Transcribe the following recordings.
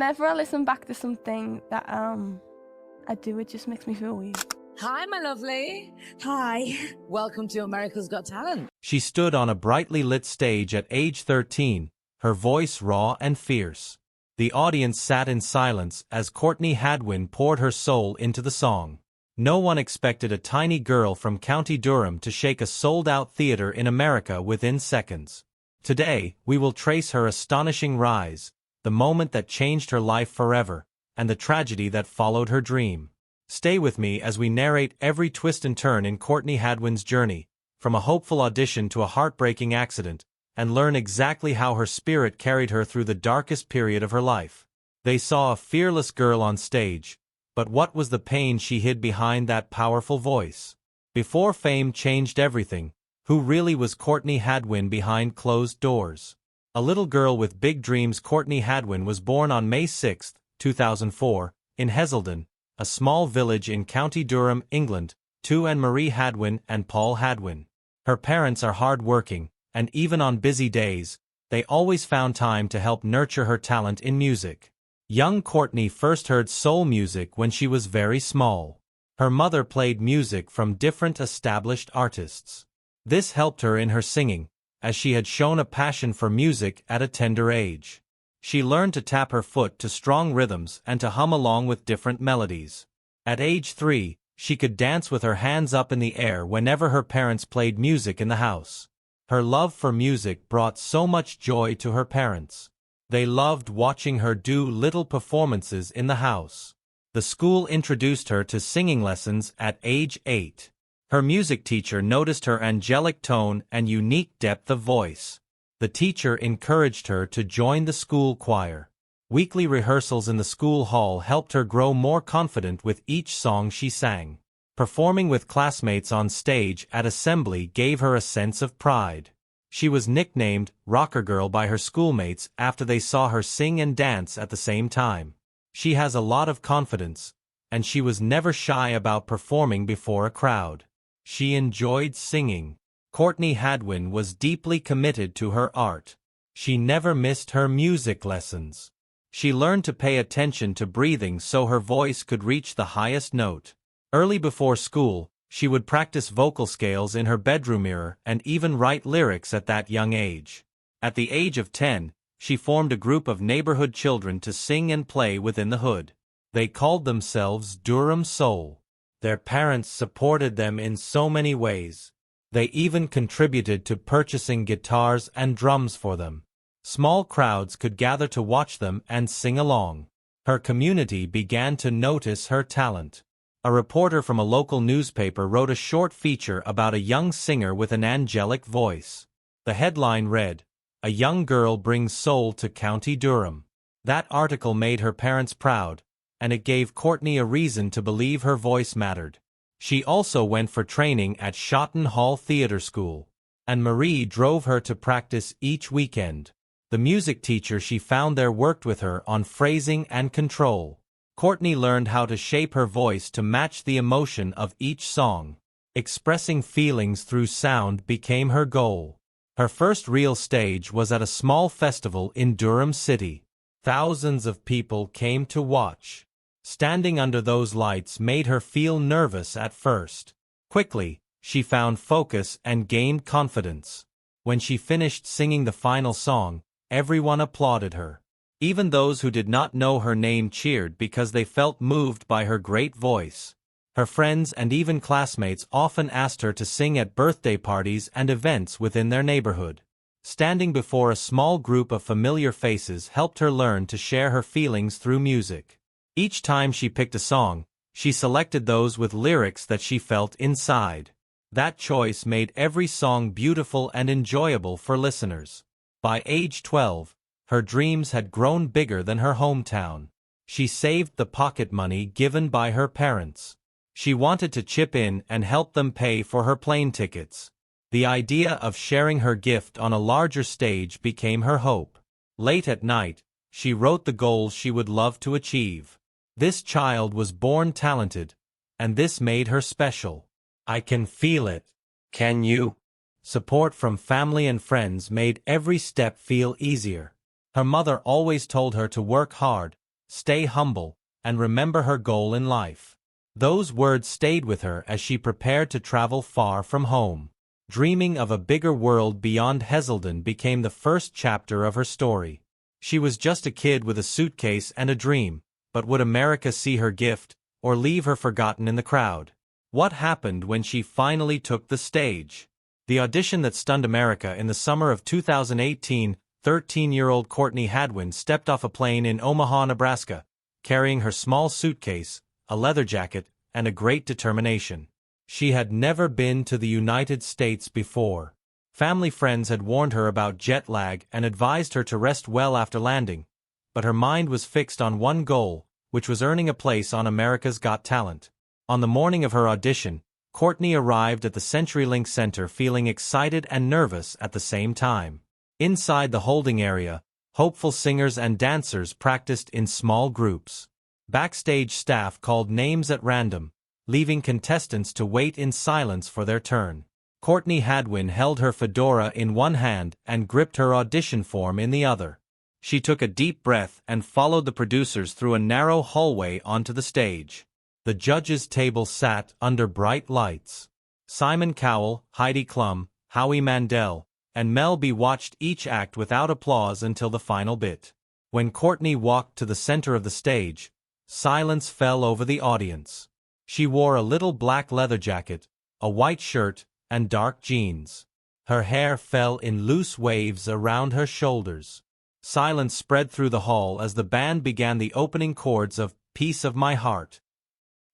Whenever I listen back to something that I do, it just makes me feel weird. Hi, my lovely. Hi. Welcome to America's Got Talent. She stood on a brightly lit stage at age 13, her voice raw and fierce. The audience sat in silence as Courtney Hadwin poured her soul into the song. No one expected a tiny girl from County Durham to shake a sold-out theater in America within seconds. Today, we will trace her astonishing rise, the moment that changed her life forever, and the tragedy that followed her dream. Stay with me as we narrate every twist and turn in Courtney Hadwin's journey, from a hopeful audition to a heartbreaking accident, and learn exactly how her spirit carried her through the darkest period of her life. They saw a fearless girl on stage, but what was the pain she hid behind that powerful voice? Before fame changed everything, who really was Courtney Hadwin behind closed doors? A little girl with big dreams, Courtney Hadwin was born on May 6, 2004, in Heselden, a small village in County Durham, England, to Anne-Marie Hadwin and Paul Hadwin. Her parents are hard-working, and even on busy days, they always found time to help nurture her talent in music. Young Courtney first heard soul music when she was very small. Her mother played music from different established artists. This helped her in her singing, as she had shown a passion for music at a tender age. She learned to tap her foot to strong rhythms and to hum along with different melodies. At age 3, she could dance with her hands up in the air whenever her parents played music in the house. Her love for music brought so much joy to her parents. They loved watching her do little performances in the house. The school introduced her to singing lessons at age 8. Her music teacher noticed her angelic tone and unique depth of voice. The teacher encouraged her to join the school choir. Weekly rehearsals in the school hall helped her grow more confident with each song she sang. Performing with classmates on stage at assembly gave her a sense of pride. She was nicknamed Rocker Girl by her schoolmates after they saw her sing and dance at the same time. She has a lot of confidence, and she was never shy about performing before a crowd. She enjoyed singing. Courtney Hadwin was deeply committed to her art. She never missed her music lessons. She learned to pay attention to breathing so her voice could reach the highest note. Early before school, she would practice vocal scales in her bedroom mirror and even write lyrics at that young age. At the age of 10, she formed a group of neighborhood children to sing and play within the hood. They called themselves Durham Soul. Their parents supported them in so many ways. They even contributed to purchasing guitars and drums for them. Small crowds could gather to watch them and sing along. Her community began to notice her talent. A reporter from a local newspaper wrote a short feature about a young singer with an angelic voice. The headline read, "A young girl brings soul to County Durham." That article made her parents proud, and it gave Courtney a reason to believe her voice mattered. She also went for training at Shotton Hall Theatre School, and Marie drove her to practice each weekend. The music teacher she found there worked with her on phrasing and control. Courtney learned how to shape her voice to match the emotion of each song. Expressing feelings through sound became her goal. Her first real stage was at a small festival in Durham City. Thousands of people came to watch. Standing under those lights made her feel nervous at first. Quickly, she found focus and gained confidence. When she finished singing the final song, everyone applauded her. Even those who did not know her name cheered because they felt moved by her great voice. Her friends and even classmates often asked her to sing at birthday parties and events within their neighborhood. Standing before a small group of familiar faces helped her learn to share her feelings through music. Each time she picked a song, she selected those with lyrics that she felt inside. That choice made every song beautiful and enjoyable for listeners. By age 12, her dreams had grown bigger than her hometown. She saved the pocket money given by her parents. She wanted to chip in and help them pay for her plane tickets. The idea of sharing her gift on a larger stage became her hope. Late at night, she wrote the goals she would love to achieve. This child was born talented, and this made her special. "I can feel it. Can you?" Support from family and friends made every step feel easier. Her mother always told her to work hard, stay humble, and remember her goal in life. Those words stayed with her as she prepared to travel far from home. Dreaming of a bigger world beyond Heselden became the first chapter of her story. She was just a kid with a suitcase and a dream, but would America see her gift, or leave her forgotten in the crowd? What happened when she finally took the stage? The audition that stunned America in the summer of 2018, 13-year-old Courtney Hadwin stepped off a plane in Omaha, Nebraska, carrying her small suitcase, a leather jacket, and a great determination. She had never been to the United States before. Family friends had warned her about jet lag and advised her to rest well after landing, but her mind was fixed on one goal, which was earning a place on America's Got Talent. On the morning of her audition, Courtney arrived at the CenturyLink Center feeling excited and nervous at the same time. Inside the holding area, hopeful singers and dancers practiced in small groups. Backstage staff called names at random, leaving contestants to wait in silence for their turn. Courtney Hadwin held her fedora in one hand and gripped her audition form in the other. She took a deep breath and followed the producers through a narrow hallway onto the stage. The judges' table sat under bright lights. Simon Cowell, Heidi Klum, Howie Mandel, and Mel B watched each act without applause until the final bit. When Courtney walked to the center of the stage, silence fell over the audience. She wore a little black leather jacket, a white shirt, and dark jeans. Her hair fell in loose waves around her shoulders. Silence spread through the hall as the band began the opening chords of "Piece of My Heart."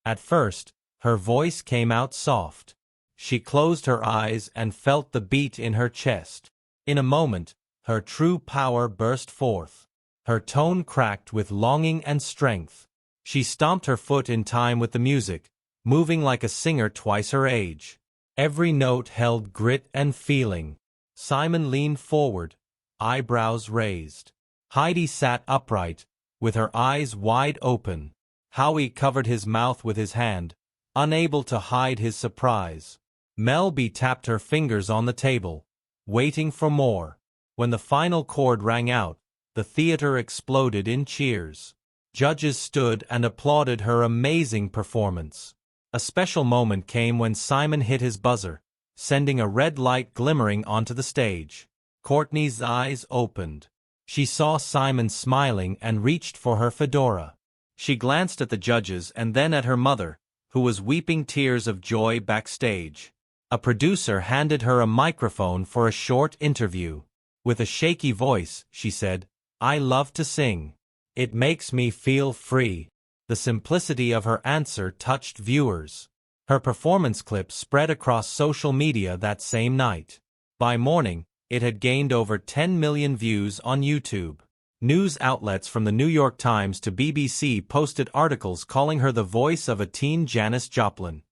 At first, her voice came out soft. She closed her eyes and felt the beat in her chest. In a moment, her true power burst forth. Her tone cracked with longing and strength. She stomped her foot in time with the music, moving like a singer twice her age. Every note held grit and feeling. Simon leaned forward, eyebrows raised. Heidi sat upright, with her eyes wide open. Howie covered his mouth with his hand, unable to hide his surprise. Mel B tapped her fingers on the table, waiting for more. When the final chord rang out, the theater exploded in cheers. Judges stood and applauded her amazing performance. A special moment came when Simon hit his buzzer, sending a red light glimmering onto the stage. Courtney's eyes opened. She saw Simon smiling and reached for her fedora. She glanced at the judges and then at her mother, who was weeping tears of joy backstage. A producer handed her a microphone for a short interview. With a shaky voice, she said, "I love to sing. It makes me feel free." The simplicity of her answer touched viewers. Her performance clip spread across social media that same night. By morning, it had gained over 10 million views on YouTube. News outlets from the New York Times to BBC posted articles calling her the voice of a teen Janis Joplin.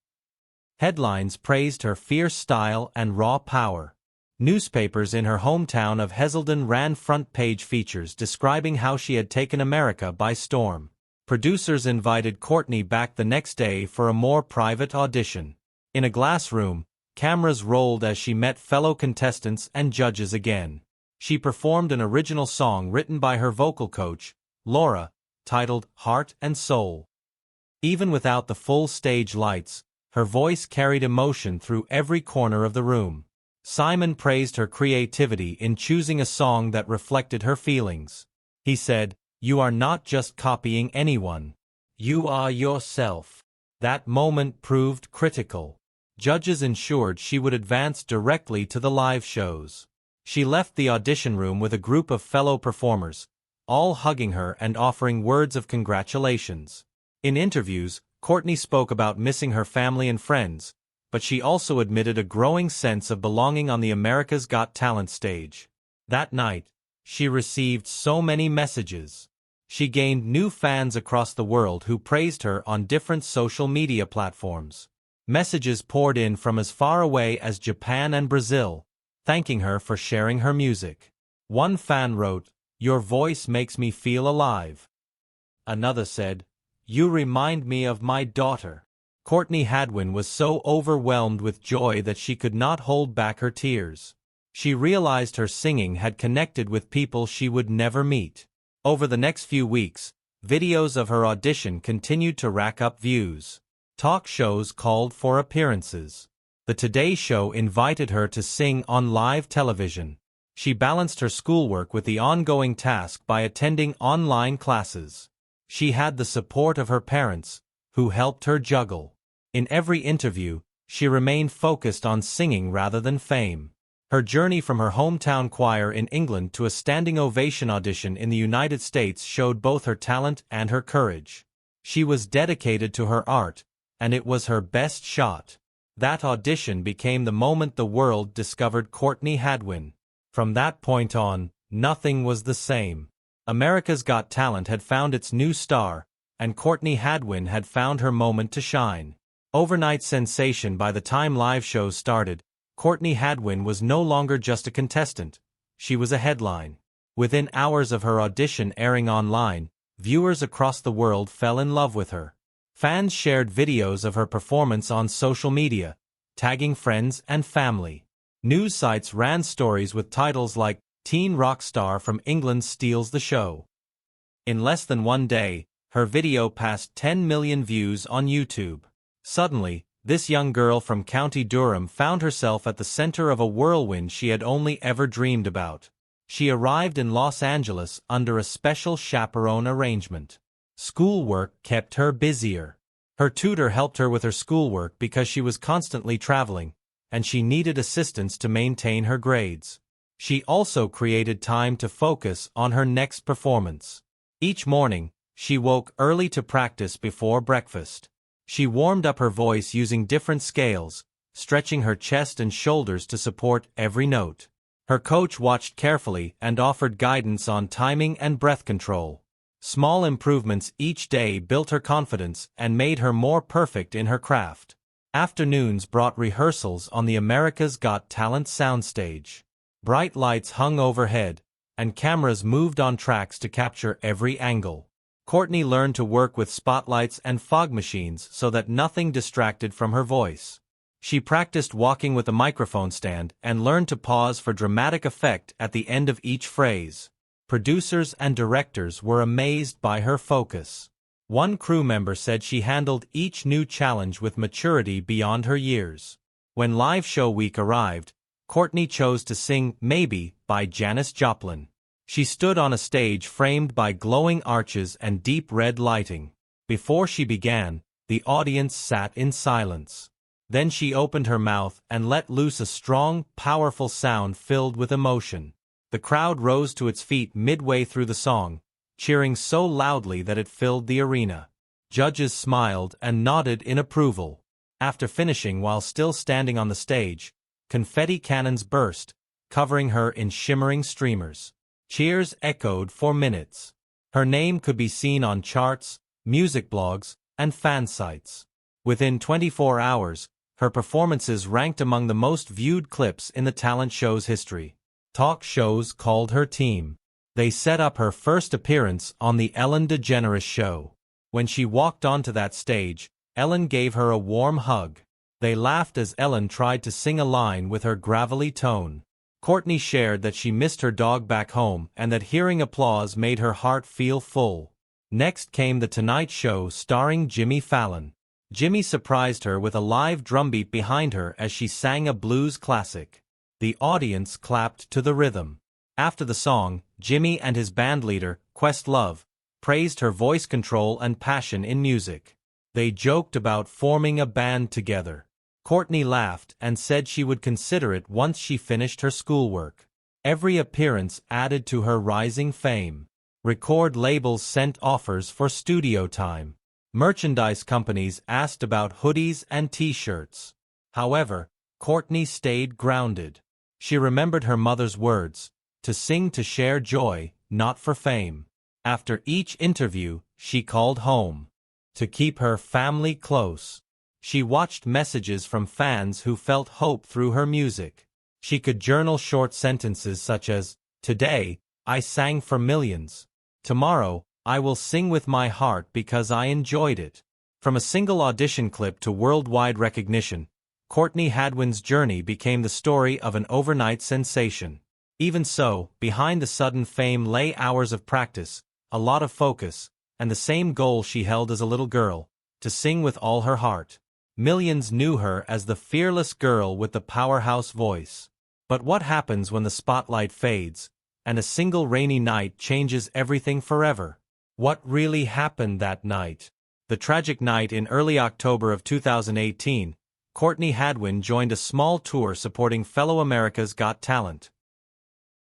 Headlines praised her fierce style and raw power. Newspapers in her hometown of Heselden ran front-page features describing how she had taken America by storm. Producers invited Courtney back the next day for a more private audition. In a glass room, cameras rolled as she met fellow contestants and judges again. She performed an original song written by her vocal coach, Laura, titled "Heart and Soul." Even without the full stage lights, her voice carried emotion through every corner of the room. Simon praised her creativity in choosing a song that reflected her feelings. He said, "You are not just copying anyone. You are yourself." That moment proved critical. Judges ensured she would advance directly to the live shows. She left the audition room with a group of fellow performers, all hugging her and offering words of congratulations. In interviews, Courtney spoke about missing her family and friends, but she also admitted a growing sense of belonging on the America's Got Talent stage. That night, she received so many messages. She gained new fans across the world who praised her on different social media platforms. Messages poured in from as far away as Japan and Brazil, thanking her for sharing her music. One fan wrote, "Your voice makes me feel alive." Another said, "You remind me of my daughter." Courtney Hadwin was so overwhelmed with joy that she could not hold back her tears. She realized her singing had connected with people she would never meet. Over the next few weeks, videos of her audition continued to rack up views. Talk shows called for appearances. The Today Show invited her to sing on live television. She balanced her schoolwork with the ongoing task by attending online classes. She had the support of her parents, who helped her juggle. In every interview, she remained focused on singing rather than fame. Her journey from her hometown choir in England to a standing ovation audition in the United States showed both her talent and her courage. She was dedicated to her art, and it was her best shot. That audition became the moment the world discovered Courtney Hadwin. From that point on, nothing was the same. America's Got Talent had found its new star, and Courtney Hadwin had found her moment to shine. Overnight sensation. By the time live shows started, Courtney Hadwin was no longer just a contestant. She was a headline. Within hours of her audition airing online, viewers across the world fell in love with her. Fans shared videos of her performance on social media, tagging friends and family. News sites ran stories with titles like, "Teen rock star from England steals the show." In less than one day, her video passed 10 million views on YouTube. Suddenly, this young girl from County Durham found herself at the center of a whirlwind she had only ever dreamed about. She arrived in Los Angeles under a special chaperone arrangement. Schoolwork kept her busier. Her tutor helped her with her schoolwork because she was constantly traveling, and she needed assistance to maintain her grades. She also created time to focus on her next performance. Each morning, she woke early to practice before breakfast. She warmed up her voice using different scales, stretching her chest and shoulders to support every note. Her coach watched carefully and offered guidance on timing and breath control. Small improvements each day built her confidence and made her more perfect in her craft. Afternoons brought rehearsals on the America's Got Talent soundstage. Bright lights hung overhead, and cameras moved on tracks to capture every angle. Courtney learned to work with spotlights and fog machines so that nothing distracted from her voice. She practiced walking with a microphone stand and learned to pause for dramatic effect at the end of each phrase. Producers and directors were amazed by her focus. One crew member said she handled each new challenge with maturity beyond her years. When live show week arrived, Courtney chose to sing "Maybe" by Janis Joplin. She stood on a stage framed by glowing arches and deep red lighting. Before she began, the audience sat in silence. Then she opened her mouth and let loose a strong, powerful sound filled with emotion. The crowd rose to its feet midway through the song, cheering so loudly that it filled the arena. Judges smiled and nodded in approval. After finishing while still standing on the stage, confetti cannons burst, covering her in shimmering streamers. Cheers echoed for minutes. Her name could be seen on charts, music blogs, and fan sites. Within 24 hours, her performances ranked among the most viewed clips in the talent show's history. Talk shows called her team. They set up her first appearance on The Ellen DeGeneres Show. When she walked onto that stage, Ellen gave her a warm hug. They laughed as Ellen tried to sing a line with her gravelly tone. Courtney shared that she missed her dog back home and that hearing applause made her heart feel full. Next came The Tonight Show starring Jimmy Fallon. Jimmy surprised her with a live drumbeat behind her as she sang a blues classic. The audience clapped to the rhythm. After the song, Jimmy and his bandleader, Questlove, praised her voice control and passion in music. They joked about forming a band together. Courtney laughed and said she would consider it once she finished her schoolwork. Every appearance added to her rising fame. Record labels sent offers for studio time. Merchandise companies asked about hoodies and t-shirts. However, Courtney stayed grounded. She remembered her mother's words, to sing to share joy, not for fame. After each interview, she called home. To keep her family close. She watched messages from fans who felt hope through her music. She could journal short sentences such as, "Today, I sang for millions. Tomorrow, I will sing with my heart because I enjoyed it." From a single audition clip to worldwide recognition, Courtney Hadwin's journey became the story of an overnight sensation. Even so, behind the sudden fame lay hours of practice, a lot of focus, and the same goal she held as a little girl, to sing with all her heart. Millions knew her as the fearless girl with the powerhouse voice. But what happens when the spotlight fades, and a single rainy night changes everything forever? What really happened that night? The tragic night in early October of 2018, Courtney Hadwin joined a small tour supporting fellow America's Got Talent.